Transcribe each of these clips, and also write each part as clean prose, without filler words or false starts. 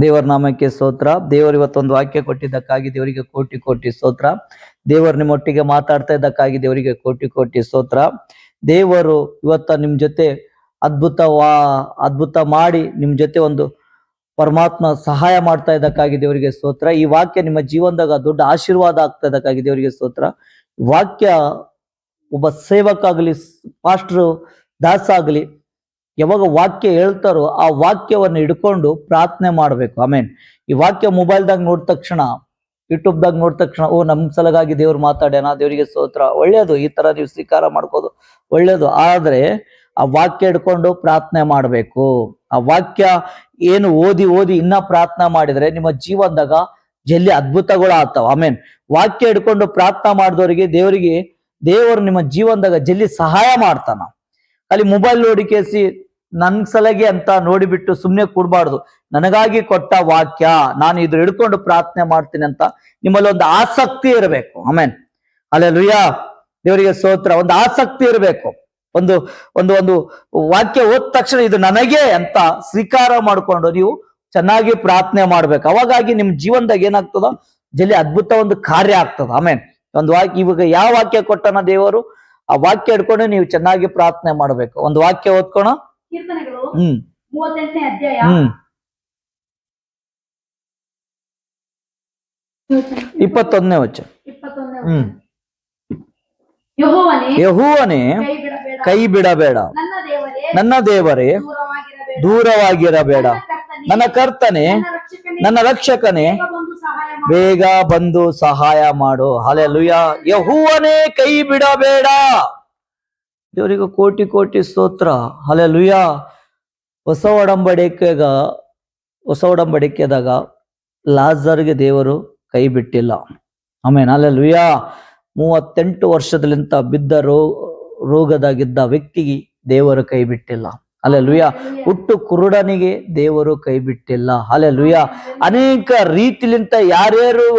ದೇವರ ನಾಮಕ್ಕೆ ಸ್ತೋತ್ರ. ದೇವರು ಇವತ್ತೊಂದು ವಾಕ್ಯ ಕೊಟ್ಟಿದ್ದಕ್ಕಾಗಿ ದೇವರಿಗೆ ಕೋಟಿ ಕೋಟಿ ಸ್ತೋತ್ರ. ದೇವರು ನಿಮ್ಮೊಟ್ಟಿಗೆ ಮಾತಾಡ್ತಾ ಇದ್ದಕ್ಕಾಗಿ ದೇವರಿಗೆ ಕೋಟಿ ಕೋಟಿ ಸ್ತೋತ್ರ. ದೇವರು ಇವತ್ತ ನಿಮ್ ಜೊತೆ ಅದ್ಭುತ ಮಾಡಿ ನಿಮ್ ಜೊತೆ ಒಂದು ಪರಮಾತ್ಮ ಸಹಾಯ ಮಾಡ್ತಾ ಇದ್ದಕ್ಕಾಗಿ ದೇವರಿಗೆ ಸ್ತೋತ್ರ. ಈ ವಾಕ್ಯ ನಿಮ್ಮ ಜೀವನದಾಗ ದೊಡ್ಡ ಆಶೀರ್ವಾದ ಆಗ್ತಾ ಇದ್ದಕ್ಕಾಗಿ ದೇವರಿಗೆ ಸ್ತೋತ್ರ. ವಾಕ್ಯ ಒಬ್ಬ ಸೇವಕ ಆಗಲಿ, ಪಾಸ್ಟ್ರು, ದಾಸ ಆಗಲಿ, ಯಾವಾಗ ವಾಕ್ಯ ಹೇಳ್ತಾರೋ ಆ ವಾಕ್ಯವನ್ನು ಹಿಡ್ಕೊಂಡು ಪ್ರಾರ್ಥನೆ ಮಾಡ್ಬೇಕು. ಆಮೇನ್. ಈ ವಾಕ್ಯ ಮೊಬೈಲ್ದಾಗ ನೋಡಿದ ತಕ್ಷಣ, ಯೂಟ್ಯೂಬ್ದಾಗ ನೋಡಿದ ತಕ್ಷಣ, ನಮ್ ಸಲಗಾಗಿ ದೇವ್ರು ಮಾತಾಡ್ಯಾನ, ದೇವರಿಗೆ ಸ್ತೋತ್ರ, ಒಳ್ಳೇದು, ಈ ತರ ನೀವು ಸ್ವೀಕಾರ ಮಾಡ್ಕೋದು ಒಳ್ಳೇದು. ಆದ್ರೆ ಆ ವಾಕ್ಯ ಹಿಡ್ಕೊಂಡು ಪ್ರಾರ್ಥನೆ ಮಾಡ್ಬೇಕು. ಆ ವಾಕ್ಯ ಏನು ಓದಿ ಇನ್ನ ಪ್ರಾರ್ಥನೆ ಮಾಡಿದ್ರೆ ನಿಮ್ಮ ಜೀವನದಾಗ ಜಲ್ದಿ ಅದ್ಭುತಗಳು ಆಗ್ತಾವ. ಆಮೇನ್. ವಾಕ್ಯ ಹಿಡ್ಕೊಂಡು ಪ್ರಾರ್ಥನೆ ಮಾಡಿದವರಿಗೆ ದೇವರು ನಿಮ್ಮ ಜೀವನದಾಗ ಜಲ್ದಿ ಸಹಾಯ ಮಾಡ್ತಾನ. ಅಲ್ಲಿ ಮೊಬೈಲ್ ನೋಡಿಕೇಸಿ ನನ್ ಸಲಗೆ ಅಂತ ನೋಡಿಬಿಟ್ಟು ಸುಮ್ಮನೆ ಕೂಡಬಾರ್ದು. ನನಗಾಗಿ ಕೊಟ್ಟ ವಾಕ್ಯ, ನಾನು ಇದ್ರ ಹಿಡ್ಕೊಂಡು ಪ್ರಾರ್ಥನೆ ಮಾಡ್ತೀನಿ ಅಂತ ನಿಮ್ಮಲ್ಲಿ ಒಂದು ಆಸಕ್ತಿ ಇರಬೇಕು. ಆಮೇನ್. ಹಲ್ಲೆಲೂಯಾ. ದೇವರಿಗೆ ಸ್ತೋತ್ರ. ಒಂದು ಆಸಕ್ತಿ ಇರಬೇಕು. ಒಂದು ಒಂದು ಒಂದು ವಾಕ್ಯ ಓದ ತಕ್ಷಣ ಇದು ನನಗೆ ಅಂತ ಸ್ವೀಕಾರ ಮಾಡ್ಕೊಂಡು ನೀವು ಚೆನ್ನಾಗಿ ಪ್ರಾರ್ಥನೆ ಮಾಡ್ಬೇಕು. ಅವಾಗಾಗಿ ನಿಮ್ ಜೀವನದಾಗ ಏನಾಗ್ತದ, ಜಲ್ದಿ ಅದ್ಭುತ ಒಂದು ಕಾರ್ಯ ಆಗ್ತದ. ಆಮೇನ್. ಒಂದು ವಾಕ್ಯ, ಇವಾಗ ಯಾವ ವಾಕ್ಯ ಕೊಟ್ಟನ ದೇವರು, ಆ ವಾಕ್ಯ ಹಿಡ್ಕೊಂಡು ನೀವು ಚೆನ್ನಾಗಿ ಪ್ರಾರ್ಥನೆ ಮಾಡ್ಬೇಕು. ಒಂದು ವಾಕ್ಯ ಓದ್ಕೋಣ. ಕೀರ್ತನೆಗಳು 38ನೇ ಅಧ್ಯಾಯ 21ನೇ ವಚನ. ಯೆಹೋವನೇ ಕೈ ಬಿಡಬೇಡ, ನನ್ನ ದೇವರೇ ದೂರವಾಗಿರಬೇಡ, ನನ್ನ ಕರ್ತನೆ, ನನ್ನ ರಕ್ಷಕನೇ ಬೇಗ ಬಂದು ಸಹಾಯ ಮಾಡು. ಹಲ್ಲೆಲೂಯಾ. ಯೆಹೋವನೇ ಕೈ ಬಿಡಬೇಡ. ದೇವರಿಗೆ ಕೋಟಿ ಕೋಟಿ ಸ್ತೋತ್ರ. ಹಲ್ಲೆಲೂಯಾ. ಹೊಸ ಒಡಂಬಡಿಕೆದಾಗ ಲಾಜರ್ಗೆ ದೇವರು ಕೈ ಬಿಟ್ಟಿಲ್ಲ. ಆಮೇನ್. ಹಲ್ಲೆಲೂಯಾ. 38 ವರ್ಷದಲ್ಲಿಂತ ಬಿದ್ದ ರೋಗದಾಗಿದ್ದ ವ್ಯಕ್ತಿಗೆ ದೇವರು ಕೈ ಬಿಟ್ಟಿಲ್ಲ. ಹಲ್ಲೆಲೂಯಾ. ಹುಟ್ಟು ಕುರುಡನಿಗೆ ದೇವರು ಕೈ ಬಿಟ್ಟಿಲ್ಲ. ಹಲ್ಲೆಲೂಯಾ. ಅನೇಕ ರೀತಿಲಿಂತ ಯಾರ್ಯಾರು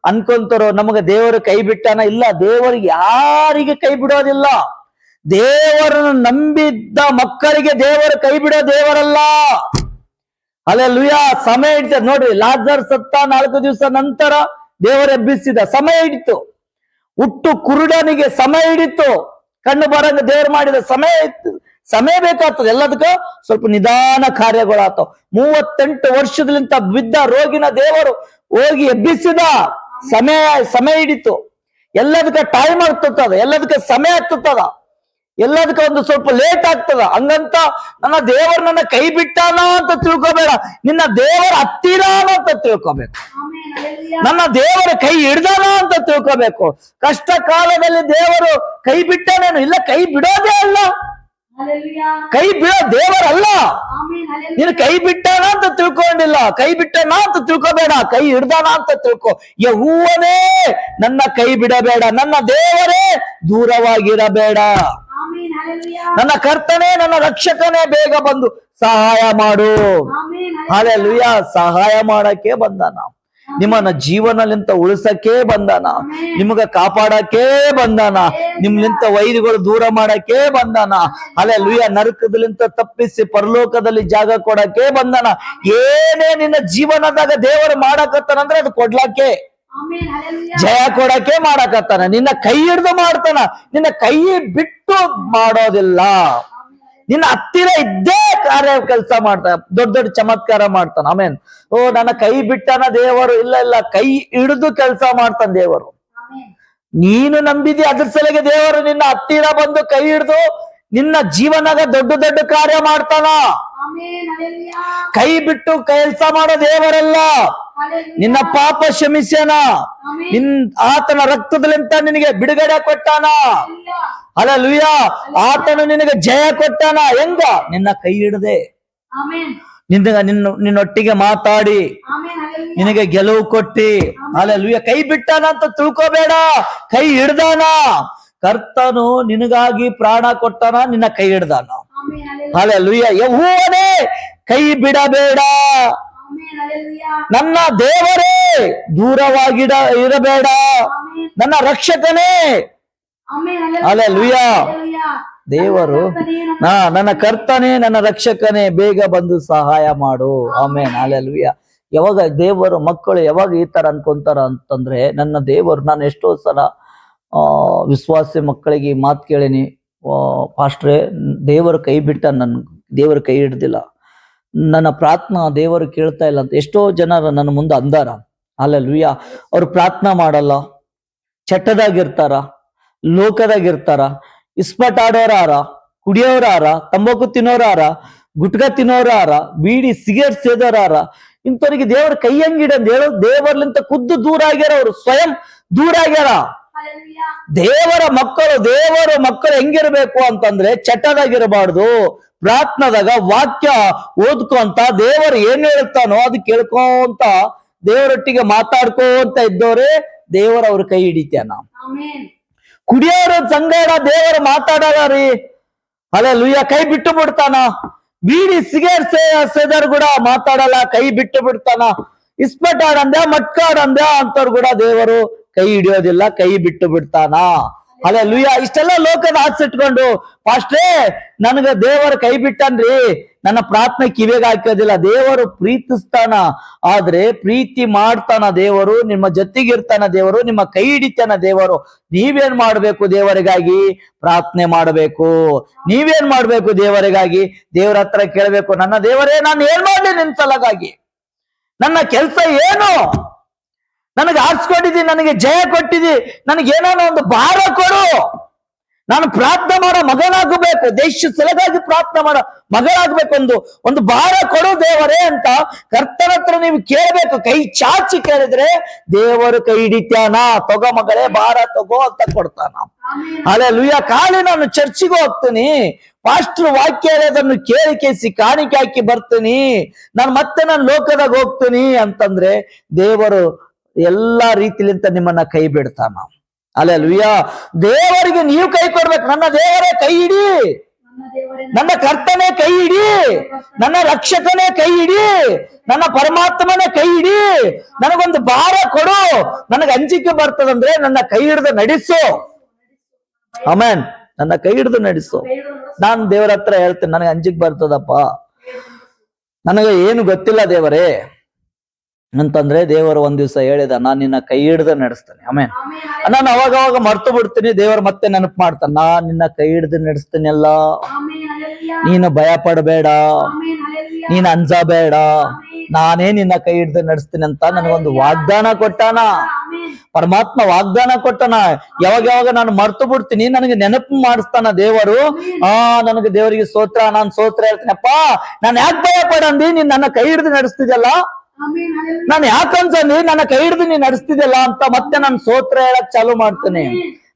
ಅನ್ಕೊಂತಾರೋ ನಮಗೆ ದೇವರು ಕೈ ಬಿಟ್ಟಾನ. ಇಲ್ಲ, ದೇವರು ಯಾರಿಗೆ ಕೈ ಬಿಡೋದಿಲ್ಲ. ದೇವರನ್ನು ನಂಬಿದ್ದ ಮಕ್ಕಳಿಗೆ ದೇವರು ಕೈ ಬಿಡೋ ದೇವರಲ್ಲ. ಹಲ್ಲೆಲೂಯಾ. ಸಮಯ ಹಿಡಿತದೆ ನೋಡ್ರಿ. ಲಾಜರ್ ಸತ್ತ 4 ದಿವಸ ನಂತರ ದೇವರು ಎಬ್ಬಿಸಿದ. ಸಮಯ ಹಿಡಿತು. ಹುಟ್ಟು ಕುರುಡನಿಗೆ ಸಮಯ ಹಿಡಿತು. ಕಣ್ಣು ಬರಂಗ ದೇವರು ಮಾಡಿದ ಸಮಯ ಬೇಕಾಗ್ತದೆ. ಎಲ್ಲದಕ್ಕ ಸ್ವಲ್ಪ ನಿಧಾನ ಕಾರ್ಯಗಳಾಗ್ತಾವ. 38 ವರ್ಷದಲ್ಲಿಂತ ಬಿದ್ದ ರೋಗಿನ ದೇವರು ಹೋಗಿ ಎಬ್ಬಿಸಿದ. ಸಮಯ ಹಿಡಿತು. ಎಲ್ಲದಕ್ಕ ಟೈಮ್ ಆಗ್ತದ, ಎಲ್ಲದಕ್ಕೆ ಸಮಯ ಆಗ್ತದ, ಎಲ್ಲದಕ್ಕ ಒಂದು ಸ್ವಲ್ಪ ಲೇಟ್ ಆಗ್ತದ. ಹಂಗಂತ ನನ್ನ ದೇವರು ನನ್ನ ಕೈ ಬಿಟ್ಟಾನ ಅಂತ ತಿಳ್ಕೊಬೇಡ. ನಿನ್ನ ದೇವರ ಹತ್ತಿರಾನ ಅಂತ ತಿಳ್ಕೊಬೇಕು. ನನ್ನ ದೇವರ ಕೈ ಹಿಡ್ದಾನ ಅಂತ ತಿಳ್ಕೊಬೇಕು. ಕಷ್ಟ ಕಾಲದಲ್ಲಿ ದೇವರು ಕೈ ಬಿಟ್ಟಾನೇನು? ಇಲ್ಲ, ಕೈ ಬಿಡೋದೇ ಅಲ್ಲ. ಕೈ ಬಿಡೋ ದೇವರಲ್ಲ. ನೀನು ಕೈ ಬಿಟ್ಟಾನ ಅಂತ ತಿಳ್ಕೊಂಡಿಲ್ಲ, ಕೈ ಬಿಟ್ಟನ ಅಂತ ತಿಳ್ಕೊಬೇಡ, ಕೈ ಹಿಡ್ದಾನ ಅಂತ ತಿಳ್ಕೊ. ಯೆಹೋವನೇ ನನ್ನ ಕೈ ಬಿಡಬೇಡ, ನನ್ನ ದೇವರೇ ದೂರವಾಗಿರಬೇಡ, ನನ್ನ ಕರ್ತನೇ, ನನ್ನ ರಕ್ಷಕನೇ ಬೇಗ ಬಂದು ಸಹಾಯ ಮಾಡು. ಹಲ್ಲೆಲೂಯಾ. ಸಹಾಯ ಮಾಡಕ್ಕೆ ಬಂದಾನ. ನಿಮ್ಮನ್ನ ಜೀವನಲಿಂತ ಉಳಿಸಕ್ಕೆ ಬಂದಾನ. ನಿಮಗ ಕಾಪಾಡಕ್ಕೆ ಬಂದಾನ. ನಿಮ್ಲಿಂತ ವೈರಿಗಳು ದೂರ ಮಾಡಕ್ಕೆ ಬಂದಾನ. ಹಲ್ಲೆಲೂಯಾ. ನರಕದಲ್ಲಿಂತ ತಪ್ಪಿಸಿ ಪರಲೋಕದಲ್ಲಿ ಜಾಗ ಕೊಡಕ್ಕೆ ಬಂದಾನ. ಏನೇ ನಿನ್ನ ಜೀವನದಾಗ ದೇವರು ಮಾಡಕತ್ತಾನಂದ್ರೆ ಅದು ಕೊಡ್ಲಾಕೆ, ಜಯ ಕೊಡಕ್ಕೆ ಮಾಡಕತ್ತಾನ. ನಿನ್ನ ಕೈ ಹಿಡ್ದು ಮಾಡ್ತಾನ, ನಿನ್ನ ಕೈ ಬಿಟ್ಟು ಮಾಡೋದಿಲ್ಲ. ನಿನ್ನ ಹತ್ತಿರ ಇದ್ದೇ ಕೆಲಸ ಮಾಡ್ತಾನ, ದೊಡ್ಡ ದೊಡ್ಡ ಚಮತ್ಕಾರ ಮಾಡ್ತಾನ. ಆಮೇನ್. ನನ್ನ ಕೈ ಬಿಟ್ಟನ ದೇವರು? ಇಲ್ಲ, ಕೈ ಹಿಡಿದು ಕೆಲಸ ಮಾಡ್ತಾನ ದೇವರು. ನೀನು ನಂಬಿದಿ, ಅದ್ರ ಸಲಗೆ ದೇವರು ನಿನ್ನ ಹತ್ತಿರ ಬಂದು ಕೈ ಹಿಡಿದು ನಿನ್ನ ಜೀವನದ ದೊಡ್ಡ ದೊಡ್ಡ ಕಾರ್ಯ ಮಾಡ್ತಾನ. ಕೈ ಬಿಟ್ಟು ಕೆಲಸ ಮಾಡೋ ದೇವರಲ್ಲ. ನಿನ್ನ ಪಾಪ ಕ್ಷಮಿಸ್ಯಾನ. ಆತನ ರಕ್ತದಲ್ಲಿಂತ ನಿನಗೆ ಬಿಡುಗಡೆ ಕೊಟ್ಟಾನ. ಹಲ್ಲೆಲೂಯಾ. ಆತನು ನಿನಗೆ ಜಯ ಕೊಟ್ಟಾನ. ಹೆಂಗ? ನಿನ್ನ ಕೈ ಹಿಡದೆ, ನಿನ್ನೊಟ್ಟಿಗೆ ಮಾತಾಡಿ, ನಿನಗೆ ಗೆಲುವು ಕೊಟ್ಟಿ. ಹಲ್ಲೆಲೂಯಾ. ಕೈ ಬಿಟ್ಟಾನ ಅಂತ ತಿಳ್ಕೋಬೇಡ, ಕೈ ಹಿಡ್ದಾನ. ಕರ್ತನು ನಿನಗಾಗಿ ಪ್ರಾಣ ಕೊಟ್ಟಾನ, ನಿನ್ನ ಕೈ ಹಿಡ್ದಾನ. ಹಲ್ಲೆಲೂಯಾ. ಯೆಹೋವನೇ ಕೈ ಬಿಡಬೇಡ, ನನ್ನ ದೇವರೇ ಇರಬೇಡ, ನನ್ನ ರಕ್ಷಕನೇ. ಹಲ್ಲೆಲೂಯಾ. ದೇವರು ನನ್ನ ಕರ್ತನೇ, ನನ್ನ ರಕ್ಷಕನೇ ಬೇಗ ಬಂದು ಸಹಾಯ ಮಾಡು. ಆಮೇನ್. ಹಲ್ಲೆಲೂಯಾ. ಯಾವಾಗ ದೇವರು ಮಕ್ಕಳು ಯಾವಾಗ ಈ ತರ ಅನ್ಕೊಂತಾರ ಅಂತಂದ್ರೆ, ನನ್ನ ದೇವರು, ನಾನು ಎಷ್ಟೋ ಸಲ ವಿಶ್ವಾಸಿ ಮಕ್ಕಳಿಗೆ ಈ ಮಾತು ಕೇಳೀನಿ, ಪಾಸ್ಟ್ರೆ ದೇವರು ಕೈ ಬಿಟ್ಟ, ದೇವರು ಕೈ ಹಿಡ್ದಿಲ್ಲ, ನನ್ನ ಪ್ರಾರ್ಥನಾ ದೇವರು ಕೇಳ್ತಾ ಇಲ್ಲ ಅಂತ ಎಷ್ಟೋ ಜನ ನನ್ನ ಮುಂದೆ ಅಂದಾರ. ಹಲ್ಲೆಲೂಯಾ. ಅವ್ರು ಪ್ರಾರ್ಥನಾ ಮಾಡಲ್ಲ, ಚಟ್ಟದಾಗಿರ್ತಾರ, ಲೋಕದಾಗಿರ್ತಾರ, ಇಸ್ಪಟ್ ಆಡೋರಾರ, ಕುಡಿಯೋರಾರ, ತಂಬಾಕು ತಿನ್ನೋರಾರ, ಗುಟ್ಕ ತಿನ್ನೋರಾರ, ಬೀಡಿ ಸಿಗರೇಟ್ ಸೇದೋರಾರ, ಇಂಥವ್ರಿಗೆ ದೇವ್ರ ಕೈ ಹಂಗಿಡ ಅಂತ ಹೇಳೋ, ದೇವರ್ಲಿಂತ ಖುದ್ದು ದೂರ ಆಗ್ಯಾರ, ಅವ್ರು ಸ್ವಯಂ ದೂರ ಆಗ್ಯಾರ. ದೇವರ ಮಕ್ಕಳು ಹೆಂಗಿರ್ಬೇಕು ಅಂತಂದ್ರೆ, ಚಟ್ಟದಾಗಿರಬಾರ್ದು, ಪ್ರಾರ್ಥನಾದಾಗ ವಾಕ್ಯ ಓದ್ಕೊಂತ ದೇವರು ಏನ್ ಹೇಳ್ತಾನೋ ಅದು ಕೇಳ್ಕೊಂತ ದೇವರೊಟ್ಟಿಗೆ ಮಾತಾಡ್ಕೊಂತ ಇದ್ದವ್ರೆ ದೇವರ ಅವ್ರ ಕೈ ಹಿಡಿತಾನ. ಕುಡಿಯೋರ ಸಂಗಡ ದೇವರು ಮಾತಾಡಲ್ಲ ರೀ. ಹಲ್ಲೆಲೂಯಾ. ಕೈ ಬಿಟ್ಟು ಬಿಡ್ತಾನ. ಬೀಡಿ ಸಿಗರೇಟ್ ಸೇದರ್ ಕೂಡ ಮಾತಾಡಲ್ಲ, ಕೈ ಬಿಟ್ಟು ಬಿಡ್ತಾನ. ಇಸ್ಪಟ್ ಆಡಂದ್ಯ, ಮಟ್ಕಾಡಂದ್ಯ ಅಂತವ್ರು ಕೂಡ ದೇವರು ಕೈ ಹಿಡಿಯೋದಿಲ್ಲ, ಕೈ ಬಿಟ್ಟು ಬಿಡ್ತಾನ. ಹಲ್ಲೆಲೂಯಾ. ಇಷ್ಟೆಲ್ಲ ಲೋಕದ ಆಸೆ ಇಟ್ಕೊಂಡು, ಪಾಸ್ಟ್ರೇ ನನಗ ದೇವರು ಕೈ ಬಿಟ್ಟನ್ರಿ, ನನ್ನ ಪ್ರಾರ್ಥನೆ ಕಿವಿಗೆ ಹಾಕೋದಿಲ್ಲ. ದೇವರು ಪ್ರೀತಿಸ್ತಾನ, ಆದ್ರೆ ಪ್ರೀತಿ ಮಾಡ್ತಾನ ದೇವರು, ನಿಮ್ಮ ಜೊತೆಗಿರ್ತಾನ ದೇವರು, ನಿಮ್ಮ ಕೈ ಹಿಡಿತಾನ ದೇವರು. ನೀವೇನ್ ಮಾಡ್ಬೇಕು? ದೇವರಿಗಾಗಿ ಪ್ರಾರ್ಥನೆ ಮಾಡಬೇಕು. ನೀವೇನ್ ಮಾಡ್ಬೇಕು? ದೇವರಿಗಾಗಿ ದೇವರ ಹತ್ರ ಕೇಳ್ಬೇಕು, ನನ್ನ ದೇವರೇ ನಾನು ಏನ್ ಮಾಡ್ಲಿ ನಿನ್ ಸಲಗಾಗಿ? ನನ್ನ ಕೆಲ್ಸ ಏನು? ನನಗೆ ಆರಿಸ್ಕೊಂಡಿದ್ದಿ, ನನಗೆ ಜಯ ಕೊಟ್ಟಿದ್ದಿ, ನನಗೇನೋ ಒಂದು ಭಾರ ಕೊಡು. ನಾನು ಪ್ರಾರ್ಥನೆ ಮಾಡೋ ಮಗನಾಗಬೇಕು, ದೇಶ ಸಲಗಾಗಿ ಪ್ರಾರ್ಥನೆ ಮಾಡೋ ಮಗಳಾಗ್ಬೇಕು, ಒಂದು ಭಾರ ಕೊಡು ದೇವರೇ ಅಂತ ಕರ್ತನ ಹತ್ರ ನೀವು ಕೇಳಬೇಕು. ಕೈ ಚಾಚಿ ಕೇಳಿದ್ರೆ ದೇವರು ಕೈ ಹಿಡಿತಾನ. ತಗೋ ಮಗಳೇ, ಭಾರ ತಗೋ ಅಂತ ಕೊಡ್ತಾನ. ಹಲ್ಲೆಲೂಯಾ. ಖಾಲಿ ನಾನು ಚರ್ಚಿಗೆ ಹೋಗ್ತೀನಿ, ಪಾಸ್ಟರ್ ವಾಕ್ಯ ಹೇಳೋದನ್ನು ಕೇಳಿಸಿ ಕಾಣಿಕೆ ಹಾಕಿ ಬರ್ತೀನಿ, ಮತ್ತೆ ನಾನು ಲೋಕದಾಗ ಹೋಗ್ತೀನಿ ಅಂತಂದ್ರೆ ದೇವರು ಎಲ್ಲಾ ರೀತಿಲಿಂತ ನಿಮ್ಮನ್ನ ಕೈ ಬಿಡ್ತಾನ. ಹಲ್ಲೆಲೂಯಾ. ದೇವರಿಗೆ ನೀವು ಕೈ ಕೊಡ್ಬೇಕು. ನನ್ನ ದೇವರೇ ಕೈ ಹಿಡಿ, ನನ್ನ ಕರ್ತನೇ ಕೈ ಹಿಡಿ, ನನ್ನ ರಕ್ಷಕನೇ ಕೈ ಹಿಡಿ, ನನ್ನ ಪರಮಾತ್ಮನೇ ಕೈ ಹಿಡಿ, ನನಗೊಂದು ಭಾರ ಕೊಡು. ನನಗೆ ಅಂಜಿಕೆ ಬರ್ತದಂದ್ರೆ ನನ್ನ ಕೈ ಹಿಡಿದು ನಡೆಸು. ಆಮೆನ್. ನನ್ನ ಕೈ ಹಿಡಿದು ನಡೆಸು. ನಾನು ದೇವರ ಹತ್ರ ಹೇಳ್ತೇನೆ, ನನಗೆ ಅಂಜಿಕೆ ಬರ್ತದಪ್ಪ, ನನಗೆ ಏನು ಗೊತ್ತಿಲ್ಲ ದೇವರೇ ಅಂತಂದ್ರೆ, ದೇವರು ಒಂದ್ ದಿವಸ ಹೇಳಿದ, ನಾನ್ ನಿನ್ನ ಕೈ ಹಿಡ್ದು ನಡೆಸ್ತೇನೆ. ಆಮೇನ್. ನಾನು ಅವಾಗ ಮರ್ತು ಬಿಡ್ತೀನಿ, ದೇವರು ಮತ್ತೆ ನೆನಪು ಮಾಡ್ತಾನ, ನಾನ್ ನಿನ್ನ ಕೈ ಹಿಡ್ದು ನಡೆಸ್ತೀನಿ ಅಲ್ಲ, ನೀನು ಭಯ ಪಡಬೇಡ, ನೀನ್ ಅಂಜಬೇಡ, ನಾನೇ ನಿನ್ನ ಕೈ ಹಿಡ್ದು ನಡೆಸ್ತೀನಿ ಅಂತ ನನಗೊಂದು ವಾಗ್ದಾನ ಕೊಟ್ಟಾನ. ಪರಮಾತ್ಮ ವಾಗ್ದಾನ ಕೊಟ್ಟಾನ. ಯಾವಾಗ ನಾನು ಮರ್ತು ಬಿಡ್ತೀನಿ, ನನಗೆ ನೆನಪು ಮಾಡಿಸ್ತಾನ ದೇವರು. ನನಗೆ ದೇವರಿಗೆ ಸ್ತೋತ್ರ. ನಾನು ಸ್ತೋತ್ರ ಹೇಳ್ತೀನಪ್ಪ, ನಾನು ಯಾಕೆ ಭಯ ಪಡಂದಿ? ನೀನ್ ನನ್ನ ಕೈ ಹಿಡ್ದು ನಡೆಸ್ತಿದ್ದಲ್ಲ, ನಾನು ಯಾಕಂತಂದಿ ನನ್ನ ಕೈ ಹಿಡಿದು ನೀನ್ ನಡೆಸ್ತಿದ್ದಲ್ಲ ಅಂತ ಮತ್ತೆ ನಾನು ಸ್ತೋತ್ರ ಹೇಳಕ್ ಚಾಲು ಮಾಡ್ತೇನೆ.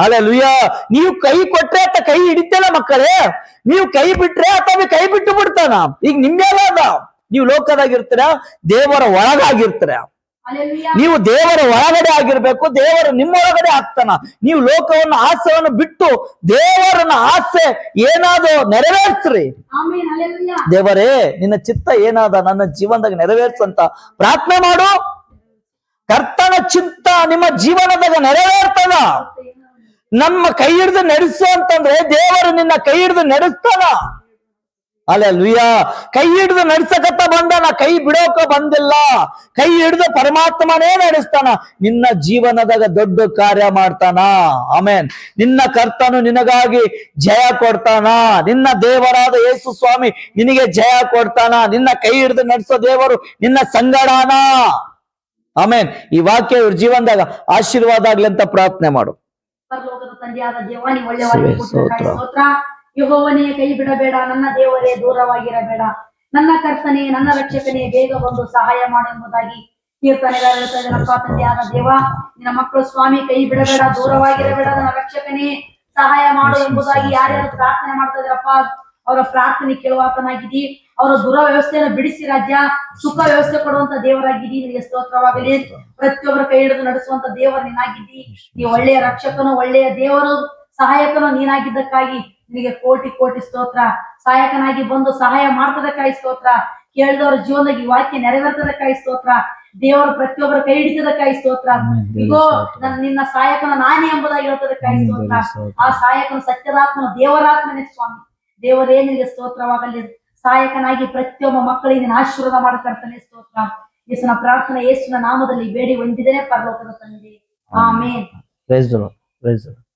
ಹಲ್ಲೆಲೂಯಾ. ನೀವು ಕೈ ಕೊಟ್ರೆ ಆತ ಕೈ ಹಿಡಿತಲ್ಲ ಮಕ್ಕಳೇ, ನೀವು ಕೈ ಬಿಟ್ರೆ ಆತ ಕೈ ಬಿಟ್ಟು ಬಿಡ್ತಾನ. ಈಗ ನಿಮ್ಗೆಲ್ಲ ನೀವು ಲೋಕದಾಗಿರ್ತೀರ, ದೇವರ ಒಳಗಾಗಿರ್ತೀರ. ನೀವು ದೇವರ ಒಳಗಡೆ ಆಗಿರ್ಬೇಕು, ದೇವರು ನಿಮ್ಮ ಒಳಗಡೆ ಆಗ್ತಾನ. ನೀವು ಲೋಕವನ್ನ ಆಸೆಯನ್ನು ಬಿಟ್ಟು ದೇವರನ್ನ ಆಸೆ ಏನಾದ್ರು ನೆರವೇರ್ಸ್ರಿ. ದೇವರೇ ನಿನ್ನ ಚಿತ್ತ ಏನಾದ ನನ್ನ ಜೀವನದಾಗ ನೆರವೇರ್ಸಂತ ಪ್ರಾರ್ಥನೆ ಮಾಡು. ಕರ್ತನ ಚಿತ್ತ ನಿಮ್ಮ ಜೀವನದಾಗ ನೆರವೇರ್ತದ. ನಮ್ಮ ಕೈ ಹಿಡಿದು ನಡೆಸು ಅಂತಂದ್ರೆ ದೇವರು ನಿನ್ನ ಕೈ ಹಿಡಿದು ನಡೆಸ್ತಾನ. ಹಲ್ಲೆಲೂಯಾ. ಕೈ ಹಿಡಿದು ನಡ್ಸಕತ್ತ ಬಂದಾನ, ಕೈ ಬಿಡೋಕ ಬಂದಿಲ್ಲ. ಕೈ ಹಿಡಿದು ಪರಮಾತ್ಮನೇ ನಡೆಸ್ತಾನ. ನಿನ್ನ ಜೀವನದಾಗ ದೊಡ್ಡ ಕಾರ್ಯ ಮಾಡ್ತಾನ. ಆಮೇನ್. ನಿನ್ನ ಕರ್ತನು ನಿನಗಾಗಿ ಜಯ ಕೊಡ್ತಾನ. ನಿನ್ನ ದೇವರಾದ ಯೇಸು ಸ್ವಾಮಿ ನಿನಗೆ ಜಯ ಕೊಡ್ತಾನ. ನಿನ್ನ ಕೈ ಹಿಡಿದು ನಡೆಸೋ ದೇವರು ನಿನ್ನ ಸಂಗಡಾನ. ಆಮೇನ್. ಈ ವಾಕ್ಯ ಇವ್ರ ಜೀವನದಾಗ ಆಶೀರ್ವಾದ ಆಗ್ಲಿ ಅಂತ ಪ್ರಾರ್ಥನೆ ಮಾಡು. ಪರಲೋಕದ ತಂದೆಯಾದ ದೇವ, ನೀವು ಒಳ್ಳೆಯ ಯೆಹೋವನೇ, ಕೈ ಬಿಡಬೇಡ, ನನ್ನ ದೇವರೇ ದೂರವಾಗಿರಬೇಡ, ನನ್ನ ಕರ್ತನೆ, ನನ್ನ ರಕ್ಷಕನೇ, ಬೇಗ ಬಂದು ಸಹಾಯ ಮಾಡು ಎಂಬುದಾಗಿ ಕೀರ್ತನೆಗಾರ ಹೇಳ್ತಾ ಇದ್ದಾನಪ್ಪ. ತಂದೆಯಾದ ದೇವ, ನಿನ್ನ ಮಕ್ಕಳು ಸ್ವಾಮಿ, ಕೈ ಬಿಡಬೇಡ, ದೂರವಾಗಿರಬೇಡ, ನನ್ನ ರಕ್ಷಕನೇ ಸಹಾಯ ಮಾಡು ಎಂಬುದಾಗಿ ಯಾರ್ಯಾರು ಪ್ರಾರ್ಥನೆ ಮಾಡ್ತಾ ಇದ್ದಾರಪ್ಪ, ಅವರ ಪ್ರಾರ್ಥನೆ ಕೇಳುವಾತನಾಗಿದ್ದಿ. ಅವರ ದುರವ್ಯವಸ್ಥೆಯನ್ನು ಬಿಡಿಸಿ ರಾಜ್ಯ ಸುಖ ವ್ಯವಸ್ಥೆ ಕೊಡುವಂತ ದೇವರಾಗಿದ್ದಿ. ನಿನಗೆ ಸ್ತೋತ್ರವಾಗಲಿ. ಪ್ರತಿಯೊಬ್ಬರ ಕೈ ಹಿಡಿದು ನಡೆಸುವಂತ ದೇವರು ನೀನಾಗಿದ್ದಿ. ನೀ ಒಳ್ಳೆಯ ರಕ್ಷಕನು, ಒಳ್ಳೆಯ ದೇವರು, ಸಹಾಯಕನು ನೀನಾಗಿದ್ದಕ್ಕಾಗಿ ನಿನಗೆ ಕೋಟಿ ಕೋಟಿ ಸ್ತೋತ್ರ. ಸಹಾಯಕನಾಗಿ ಬಂದು ಸಹಾಯ ಮಾಡ್ತದಕ್ಕಾಗಿ ಸ್ತೋತ್ರ. ಕೇಳಿದವರ ಜೀವನದಾಗ ಈ ವಾಕ್ಯ ನೆರವೇರ್ತದಕ್ಕಾಗಿ ಸ್ತೋತ್ರ. ದೇವರು ಪ್ರತಿಯೊಬ್ಬರ ಕೈ ಹಿಡಿತದಕ್ಕಾಗಿ ಸ್ತೋತ್ರ. ಇಗೋ ನಿನ್ನ ಸಹಾಯಕನ ನಾನೇ ಎಂಬುದಾಗಿ ಹೇಳ್ತದಕ್ಕಾಗಿ ಸ್ತೋತ್ರ. ಆ ಸಹಾಯಕನ ಸತ್ಯದಾತ್ಮನ ದೇವರಾತ್ಮನೇ ಸ್ವಾಮಿ. ದೇವರೇ ನಿನಗೆ ಸ್ತೋತ್ರವಾಗಲಿ. ಸಹಾಯಕನಾಗಿ ಪ್ರತಿಯೊಬ್ಬ ಮಕ್ಕಳಿಗೆ ಆಶೀರ್ವಾದ ಮಾಡಕರ್ತಾನೆ ಸ್ತೋತ್ರ. ಯೇಸುವಿನ ಪ್ರಾರ್ಥನೆ ಯೇಸುವಿನ ನಾಮದಲ್ಲಿ ಬೇಡಿ ಹೊಂದಿದರೆ ಪರಲೋಕದ ತಂದೆ. Amen. Praise the Lord. Praise the lord.